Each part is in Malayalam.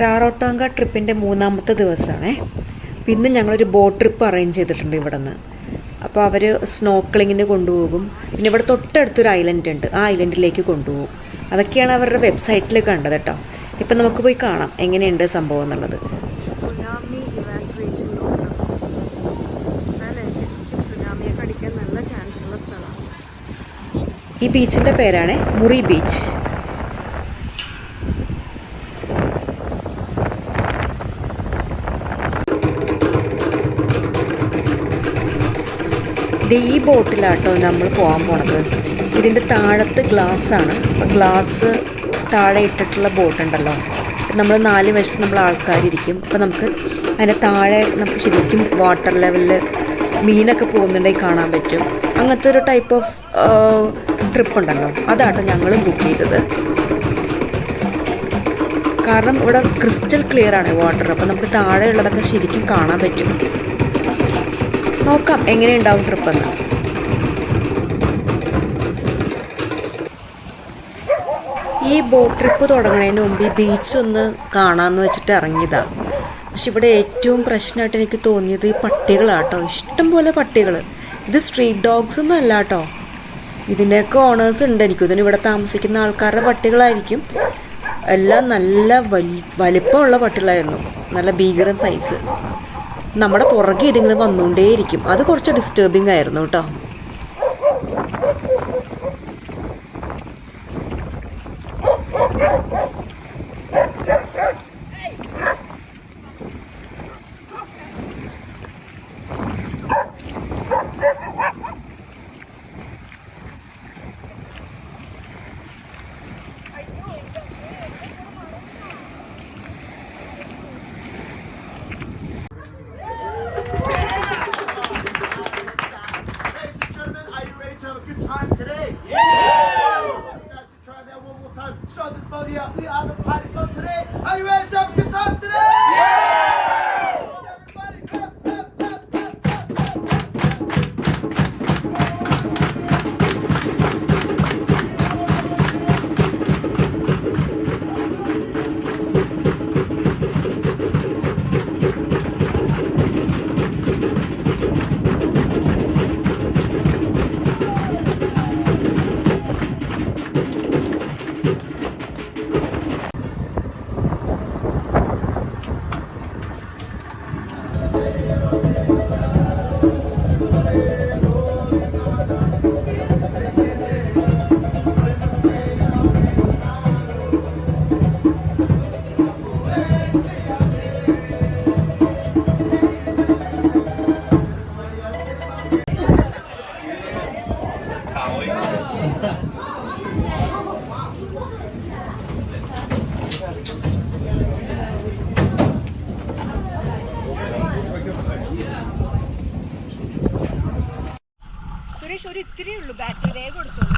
റാറോട്ടാങ്ക ട്രിപ്പിൻ്റെ മൂന്നാമത്തെ ദിവസമാണേ. പിന്നെ ഞങ്ങളൊരു ബോട്ട് ട്രിപ്പ് അറേഞ്ച് ചെയ്തിട്ടുണ്ട് ഇവിടെ നിന്ന്. അപ്പോൾ അവർ സ്നോക്ലിങ്ങിന് കൊണ്ടുപോകും. പിന്നെ ഇവിടെ തൊട്ടടുത്തൊരു ഐലൻഡ് ഉണ്ട്, ആ ഐലൻഡിലേക്ക് കൊണ്ടുപോകും. അതൊക്കെയാണ് അവരുടെ വെബ്സൈറ്റിൽ കണ്ടത് കേട്ടോ. ഇപ്പം നമുക്ക് പോയി കാണാം എങ്ങനെയുണ്ട് സംഭവം എന്നുള്ളത്. സുനാമി ഇവാക്യുവേഷൻ സുനാമിയൊക്കെ അടിക്കാൻ നല്ല ചാൻസ് ഉള്ള സ്ഥലമാണ്. ഈ ബീച്ചിൻ്റെ പേരാണ് മുറി ബീച്ച്. ഈ ബോട്ടിലാട്ടോ നമ്മൾ പോകാൻ പോണത്. ഇതിൻ്റെ താഴത്ത് ഗ്ലാസ്സാണ്. അപ്പോൾ ഗ്ലാസ് താഴെ ഇട്ടിട്ടുള്ള ബോട്ടുണ്ടല്ലോ, നമ്മൾ 4 വശത്ത് നമ്മൾ ആൾക്കാരിരിക്കും. അപ്പോൾ നമുക്ക് അതിൻ്റെ താഴെ നമുക്ക് ശരിക്കും വാട്ടർ ലെവലിൽ മീനൊക്കെ പോകുന്നുണ്ടെങ്കിൽ കാണാൻ പറ്റും. അങ്ങനത്തെ ഒരു ടൈപ്പ് ഓഫ് ട്രിപ്പ് ഉണ്ടല്ലോ, അതാട്ടോ ഞങ്ങളും ബുക്ക് ചെയ്തത്. കാരണം ഇവിടെ ക്രിസ്റ്റൽ ക്ലിയർ ആണ് വാട്ടർ. അപ്പോൾ നമുക്ക് താഴെ ഉള്ളതൊക്കെ ശരിക്കും കാണാൻ പറ്റും. നോക്കാം എങ്ങനെയുണ്ടാവും ട്രിപ്പെന്ന്. ഈ ബോട്ട് ട്രിപ്പ് തുടങ്ങുന്നതിന് മുമ്പ് ഈ ബീച്ച് ഒന്ന് കാണാമെന്ന് വെച്ചിട്ട് ഇറങ്ങിയതാണ്. പക്ഷെ ഇവിടെ ഏറ്റവും പ്രശ്നമായിട്ട് എനിക്ക് തോന്നിയത് ഈ പട്ടികളാട്ടോ. ഇഷ്ടംപോലെ പട്ടികൾ. ഇത് സ്ട്രീറ്റ് ഡോഗ്സ് ഒന്നും അല്ല കേട്ടോ, ഇതിൻ്റെയൊക്കെ ഓണേഴ്സ് ഉണ്ട്. ഇതിന് ഇവിടെ താമസിക്കുന്ന ആൾക്കാരുടെ പട്ടികളായിരിക്കും. എല്ലാം നല്ല വലിപ്പമുള്ള പട്ടികളായിരുന്നു, നല്ല ഭീകരം സൈസ്. നമ്മുടെ പുറകെ ഇതിങ്ങനെ വന്നുകൊണ്ടേയിരിക്കും. അത് കുറച്ച് ഡിസ്റ്റർബിങ് ആയിരുന്നു കേട്ടോ. Show this body up. We are the party club today. Are you ready to have a good time today? Yeah! Come on, everybody, clap, clap, clap, clap, clap, Suresh, ഒരു ഇത്തിരിയേ ഉള്ളൂ ബാറ്ററി, വേഗം എടുത്തോളൂ.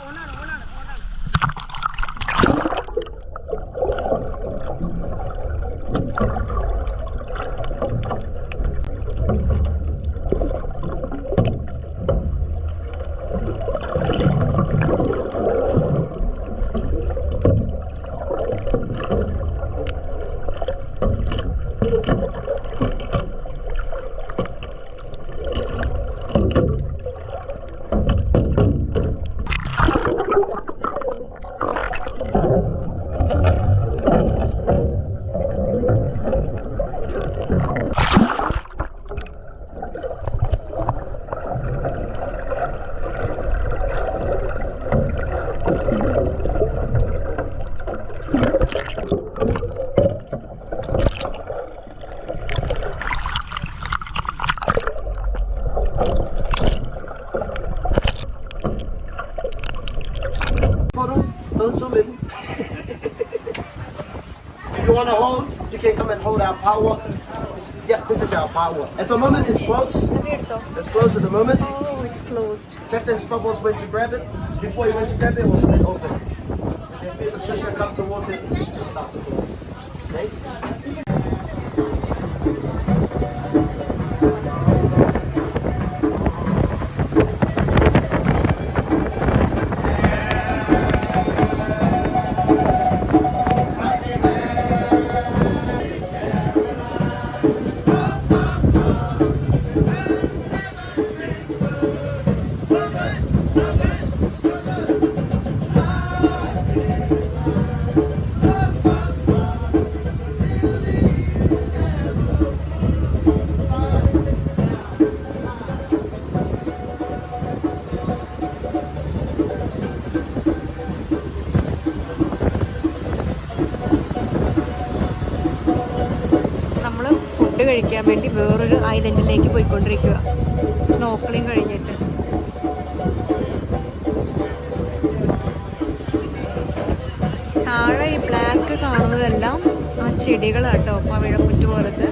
ഓണാണ് ഓണാണ് ഓണാണ്. Don't zoom in. If you want to hold, you can come and hold our power. Yeah, this is our power. At the moment, it's closed. It's closed at the moment. Oh, it's closed. Captain's Bubbles went to grab it. Before he went to grab it, it was already open. They feel the pressure come towards it, it starts to close. Okay? Food കഴിക്കാൻ വേണ്ടി വേറൊരു ഐലൻഡിലേക്ക് പോയിക്കൊണ്ടിരിക്കുക, സ്നോക്ലിങ് കഴിഞ്ഞിട്ട്. താഴെ ഈ ബ്ലാക്ക് കാണുന്നതെല്ലാം ആ ചെടികളാട്ടോ, പവിഴപ്പുറ്റ് പോലത്തെ.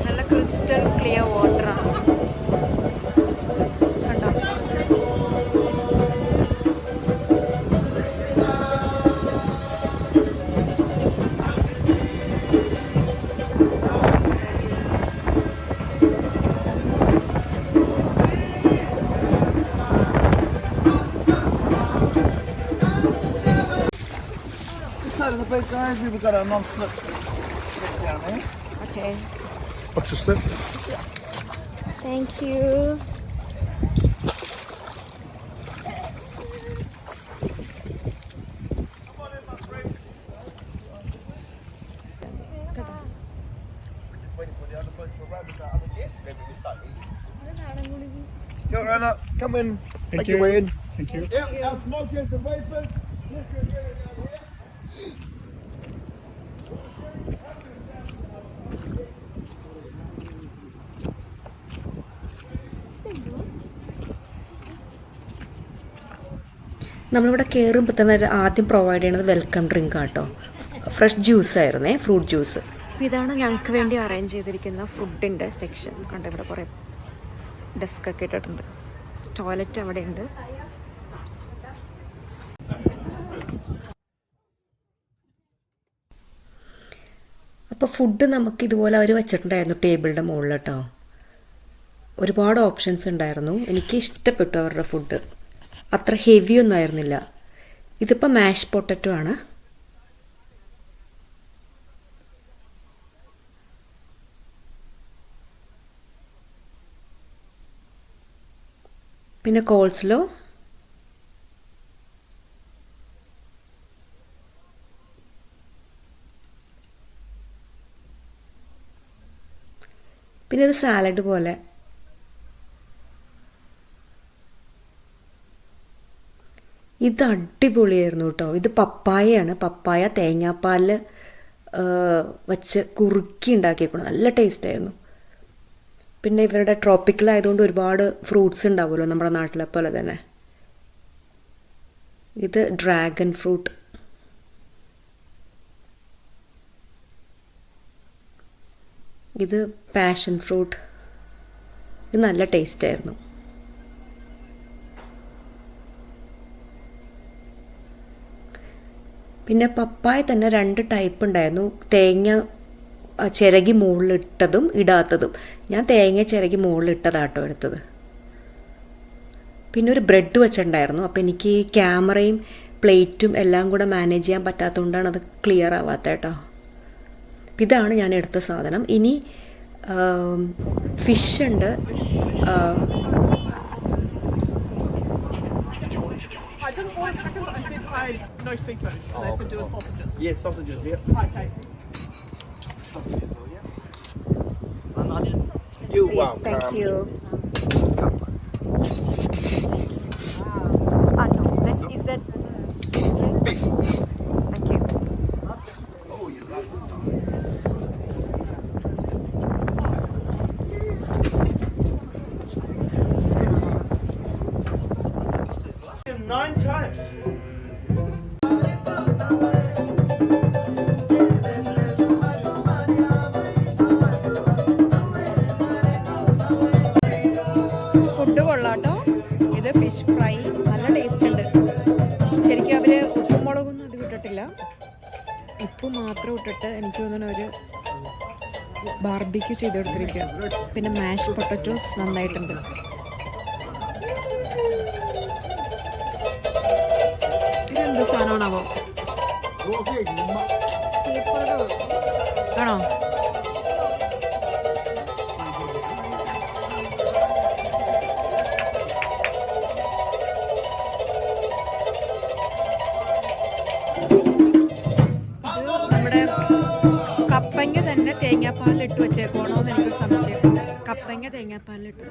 നല്ല ക്രിസ്റ്റൽ ക്ലിയർ വാട്ടറാണ്, കണ്ടോ? This side of the boat, guys, we've got a non-slip down there. Okay. Watch your slip. Thank you. Just waiting for the other boat to arrive with the other guests, then we start eating. Go, Anna, come in. Make your way in. Thank you. Yeah, our smokers and wafers. Let's go get it down here. നമ്മളിവിടെ കയറുമ്പോൾ തന്നെ ആദ്യം പ്രൊവൈഡ് ചെയ്യുന്നത് വെൽക്കം ഡ്രിങ്ക് ആട്ടോ. ഫ്രഷ് ജ്യൂസ് ആയിരുന്നേ, ഫ്രൂട്ട് ജ്യൂസ്. ഇതാണ് ഞങ്ങൾക്ക് വേണ്ടി അറേഞ്ച് ചെയ്തിരിക്കുന്ന ഫുഡിൻ്റെ സെക്ഷൻ. കണ്ടോ, ഇവിടെ കുറേ ഡെസ്ക് ഒക്കെ ഇട്ടിട്ടുണ്ട്. ടോയ്ലറ്റ് അവിടെ ഉണ്ട്. അപ്പോൾ ഫുഡ് നമുക്ക് ഇതുപോലെ അവർ വെച്ചിട്ടുണ്ടായിരുന്നു ടേബിളിൻ്റെ മുകളിൽ കേട്ടോ. ഒരുപാട് ഓപ്ഷൻസ് ഉണ്ടായിരുന്നു. എനിക്ക് ഇഷ്ടപ്പെട്ടു അവരുടെ ഫുഡ്. അത്ര ഹെവി ഒന്നും ആയിരുന്നില്ല. ഇതിപ്പോൾ മാഷ് പൊട്ടറ്റോ ആണ്. പിന്നെ കോൾസ്ലോ, പിന്നെ ഇത് സാലഡ് പോലെ. ഇത് അടിപൊളിയായിരുന്നു കേട്ടോ. ഇത് പപ്പായയാണ്. പപ്പായ തേങ്ങാപ്പാലിൽ വച്ച് കുറുക്കി ഉണ്ടാക്കിയേക്കണം. നല്ല ടേസ്റ്റായിരുന്നു. പിന്നെ ഇവരുടെ ട്രോപ്പിക്കൽ ആയതുകൊണ്ട് ഒരുപാട് ഫ്രൂട്ട്സ് ഉണ്ടാവുമല്ലോ നമ്മുടെ നാട്ടിലെ പോലെ തന്നെ. ഇത് ഡ്രാഗൺ ഫ്രൂട്ട്. ഇത് പാഷൻ ഫ്രൂട്ട്. ഇത് നല്ല ടേസ്റ്റായിരുന്നു. പിന്നെ പപ്പായ തന്നെ 2 ടൈപ്പ് ഉണ്ടായിരുന്നു. തേങ്ങ ചിരകി മുകളിലിട്ടതും ഇടാത്തതും. ഞാൻ തേങ്ങ ചിരകി മുകളിലിട്ടതാട്ടോ എടുത്തത്. പിന്നെ ഒരു ബ്രെഡ് വെച്ചിട്ടുണ്ടായിരുന്നു. അപ്പോൾ എനിക്ക് ക്യാമറയും പ്ലേറ്റും എല്ലാം കൂടെ മാനേജ് ചെയ്യാൻ പറ്റാത്തതുകൊണ്ടാണ് അത് ക്ലിയർ ആവാത്ത കേട്ടോ. ഇതാണ് ഞാൻ എടുത്ത സാധനം. ഇനി ഫിഷ് ഉണ്ട്. No seafood. They said do sausages. Yes, sausages, yeah. Okay. Sausages, oh, yeah. One onion. You're welcome. Thank you. No. Is that Beef. Thank you. Oh, you love it. 9 times. Food കൊള്ളാട്ടോ. ഇത് ഫിഷ് ഫ്രൈ, നല്ല ടേസ്റ്റ് ഉണ്ട്. ശരിക്കും അവർ ഉപ്പും മുളകൊന്നും അത് ഇട്ടിട്ടില്ല, ഉപ്പ് മാത്രം ഇട്ടിട്ട് എനിക്ക് തോന്നുന്നു ഒരു ബാർബിക്യൂ ചെയ്തെടുത്തിരിക്കുക. പിന്നെ മാഷ് പൊട്ടറ്റോസ് നന്നായിട്ടുണ്ട്. ഇതെന്ത് സാധനമാണാവോ? ആണോ? നമ്മുടെ കപ്പങ്ങ തന്നെ തേങ്ങാപ്പാലിലിട്ട് വെച്ചേക്കണോ എന്ന് എനിക്കൊരു സംശയം. കപ്പങ്ങ തേങ്ങാപ്പാലിലിട്ട്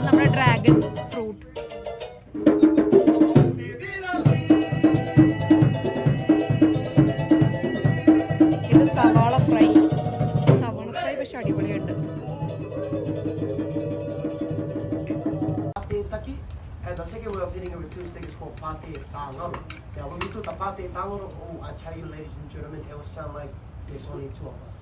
നമ്മുടെ dragon fruit. second way of hitting it with two sticks is called pate tangan. Now when we do the pate tangan, oh, I tell you, ladies and gentlemen, it will sound like there's only two of us.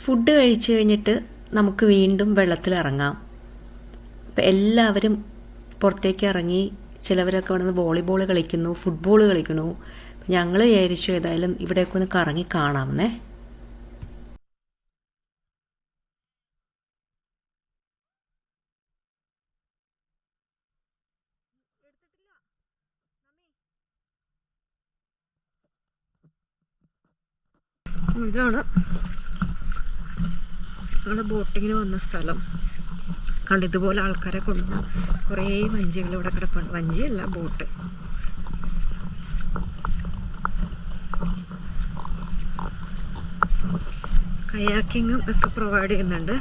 Food കഴിച്ച് കഴിഞ്ഞിട്ട് നമുക്ക് വീണ്ടും വെള്ളത്തിലിറങ്ങാം. അപ്പോൾ എല്ലാവരും പുറത്തേക്ക് ഇറങ്ങി, ചിലവരൊക്കെ ഇവിടെ നിന്ന് വോളിബോൾ കളിക്കുന്നു, ഫുട്ബോൾ കളിക്കുന്നു. ഞങ്ങൾ വിചാരിച്ചു ഏതായാലും ഇവിടെയൊക്കെ ഒന്ന് കറങ്ങി കാണാമെന്നേ. ഇതാണ് ഞങ്ങളുടെ ബോട്ടിങ്ങിന് വന്ന സ്ഥലം. കണ്ട് ഇതുപോലെ ആൾക്കാരെ കൊണ്ടുവന്ന് കുറേ വഞ്ചികൾ ഇവിടെ കിടപ്പുണ്ട്. വഞ്ചിയല്ല, ബോട്ട്. കയാക്കിങ്ങും ഒക്കെ പ്രൊവൈഡ് ചെയ്യുന്നുണ്ട്.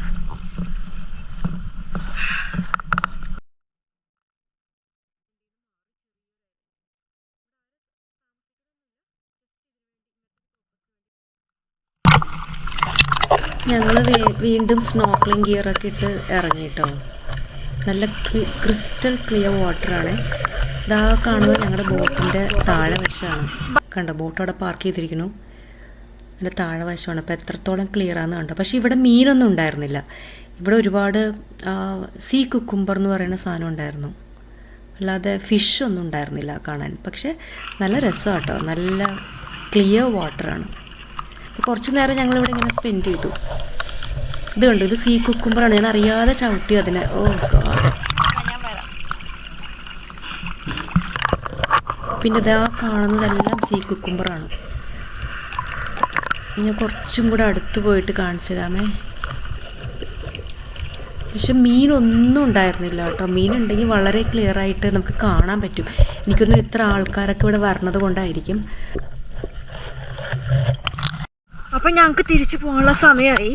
ഞങ്ങൾ വീണ്ടും സ്നോർക്കലിംഗ് ഗിയറൊക്കെ ഇട്ട് ഇറങ്ങിട്ടോ. നല്ല ക്രിസ്റ്റൽ ക്ലിയർ വാട്ടറാണ്. ഇതാ കാണുന്നത് ഞങ്ങളുടെ ബോട്ടിൻ്റെ താഴെ വശമാണ്. കണ്ടോ, ബോട്ട് അവിടെ പാർക്ക് ചെയ്തിരിക്കുന്നു. അതിൻ്റെ താഴെ വശമാണ്. അപ്പോൾ എത്രത്തോളം ക്ലിയറാണെന്ന് കണ്ടോ. പക്ഷേ ഇവിടെ മീനൊന്നും ഉണ്ടായിരുന്നില്ല. ഇവിടെ ഒരുപാട് സീ കുക്കുംബർ എന്ന് പറയുന്ന സാധനം ഉണ്ടായിരുന്നു, അല്ലാതെ ഫിഷൊന്നും ഉണ്ടായിരുന്നില്ല കാണാൻ. പക്ഷേ നല്ല രസമാണ് കേട്ടോ, നല്ല ക്ലിയർ വാട്ടറാണ്. അപ്പോൾ കുറച്ച് നേരം ഞങ്ങളിവിടെ ഇങ്ങനെ സ്പെൻഡ് ചെയ്തു. ഇത് കണ്ടു, ഇത് സീ കുക്കുംബറാണ്. ഞാൻ അറിയാതെ ചവിട്ടി അതിനെ. ഓ ഗോഡ്. പിന്നെ ഇതാ കാണുന്നതെല്ലാം സീ കുക്കുംബറാണ്. ഞാൻ കുറച്ചും കൂടെ അടുത്ത് പോയിട്ട് കാണിച്ചു തരാമേ. പക്ഷെ മീനൊന്നും ഉണ്ടായിരുന്നില്ല കേട്ടോ. മീനുണ്ടെങ്കിൽ വളരെ ക്ലിയർ ആയിട്ട് നമുക്ക് കാണാൻ പറ്റും. എനിക്കൊന്നും ഇത്ര ആൾക്കാരൊക്കെ ഇവിടെ വരണത് കൊണ്ടായിരിക്കും. അപ്പം ഞങ്ങൾക്ക് തിരിച്ചു പോകാനുള്ള സമയമായി.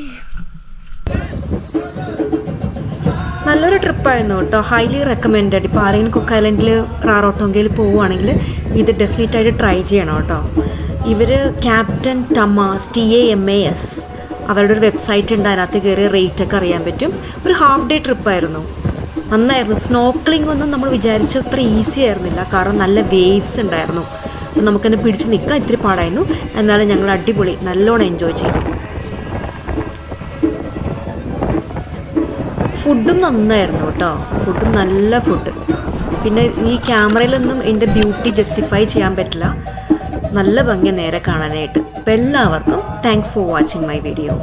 നല്ലൊരു ട്രിപ്പായിരുന്നു കേട്ടോ. Highly recommended. ഇപ്പോൾ ആരെങ്കിലും കുക്ക് ഐലൻഡിൽ റാറോട്ടോങ്കയിൽ പോവുകയാണെങ്കിൽ ഇത് ഡെഫിനറ്റായിട്ട് ട്രൈ ചെയ്യണം കേട്ടോ. ഇവർ ക്യാപ്റ്റൻ ടമാസ് TAMAS അവരുടെ ഒരു വെബ്സൈറ്റ് ഉണ്ട്. അതിനകത്ത് കയറി റേറ്റൊക്കെ അറിയാൻ പറ്റും. ഒരു ഹാഫ് ഡേ ട്രിപ്പായിരുന്നു. നന്നായിരുന്നു. സ്നോർക്കലിംഗ് ഒന്നും നമ്മൾ വിചാരിച്ച അത്ര ഈസി ആയിരുന്നില്ല, കാരണം നല്ല വേവ്സ് ഉണ്ടായിരുന്നു. നമുക്കെന്നെ പിടിച്ച് നിൽക്കാൻ ഇത്തിരി പാടായിരുന്നു. എന്നാലും ഞങ്ങൾ അടിപൊളി നല്ലോണം എൻജോയ് ചെയ്തു. ഫുഡും നന്നായിരുന്നു കേട്ടോ. ഫുഡും നല്ല ഫുഡ്. പിന്നെ ഈ ക്യാമറയിലൊന്നും എൻ്റെ ബ്യൂട്ടി ജസ്റ്റിഫൈ ചെയ്യാൻ പറ്റില്ല. നല്ല ഭംഗി നേരെ കാണാനായിട്ട്. അപ്പോൾ എല്ലാവർക്കും thanks for watching my video.